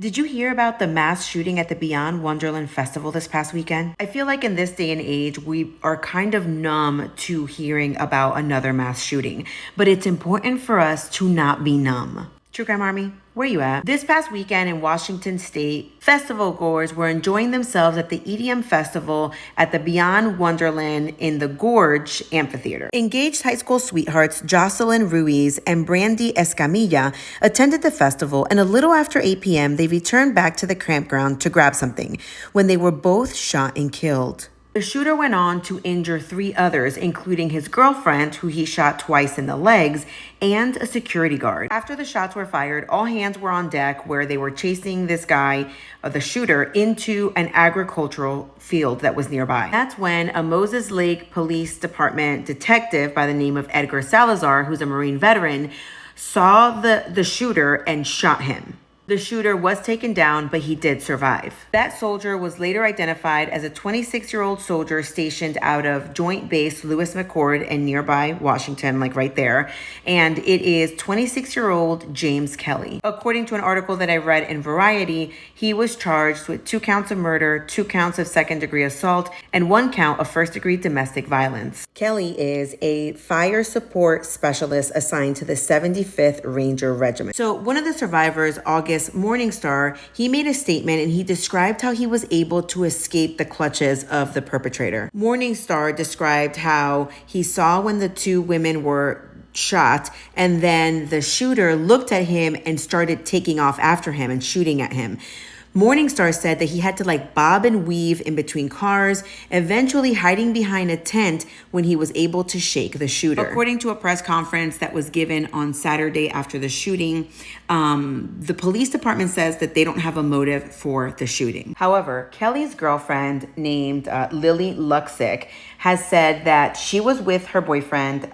Did you hear about the mass shooting at the Beyond Wonderland Festival this past weekend? I feel like in this day and age, we are kind of numb to hearing about another mass shooting, but it's important for us to not be numb. True Crime Army, where you at? This past weekend in Washington State, festival goers were enjoying themselves at the EDM festival at the Beyond Wonderland in the Gorge Amphitheater. Engaged high school sweethearts Joslyn, Ruiz, and Brandy, Escamilla attended the festival, and a little after 8 p.m., they returned back to the campground to grab something when they were both shot and killed. The shooter went on to injure 3 others, including his girlfriend, who he shot twice in the legs, and a security guard. After the shots were fired, all hands were on deck where they were chasing this guy, the shooter, into an agricultural field that was nearby. That's when a Moses Lake Police Department detective by the name of Edgar Salazar, who's a Marine veteran, saw the shooter and shot him. The shooter was taken down, but he did survive. That soldier was later identified as a 26-year-old soldier stationed out of Joint Base Lewis McChord in nearby Washington, like right there. And it is 26-year-old James Kelly. According to an article that I read in Variety, he was charged with 2 counts of murder, 2 counts of second-degree assault, and 1 count of first-degree domestic violence. Kelly is a fire support specialist assigned to the 75th Ranger Regiment. So one of the survivors, August Morningstar, he made a statement and he described how he was able to escape the clutches of the perpetrator. Morningstar described how he saw when the 2 women were shot, and then the shooter looked at him and started taking off after him and shooting at him. Morningstar said that he had to bob and weave in between cars, eventually hiding behind a tent when he was able to shake the shooter. According to a press conference that was given on Saturday after the shooting, the police department says that they don't have a motive for the shooting. However, Kelly's girlfriend named Lily Luxick has said that she was with her boyfriend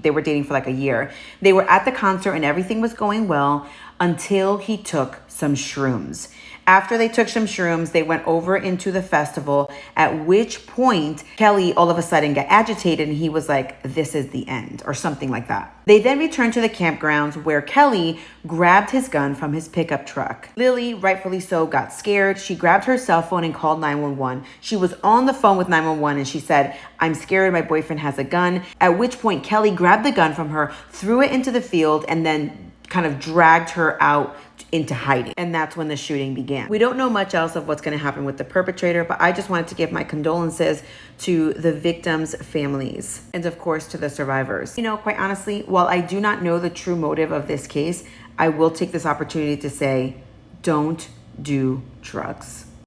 they were dating for a year. They were at the concert and everything was going well until he took some shrooms. After they took some shrooms, they went over into the festival, at which point Kelly all of a sudden got agitated and he was like, this is the end, or something like that. They then returned to the campgrounds where Kelly grabbed his gun from his pickup truck. Lily, rightfully so, got scared. She grabbed her cell phone and called 911. She was on the phone with 911 and she said, I'm scared, my boyfriend has a gun. At which point Kelly grabbed the gun from her, threw it into the field, and then kind of dragged her out into hiding. And that's when the shooting began. We don't know much else of what's going to happen with the perpetrator, but I just wanted to give my condolences to the victims' families and of course to the survivors. Quite honestly, while I do not know the true motive of this case, I will take this opportunity to say, don't do drugs.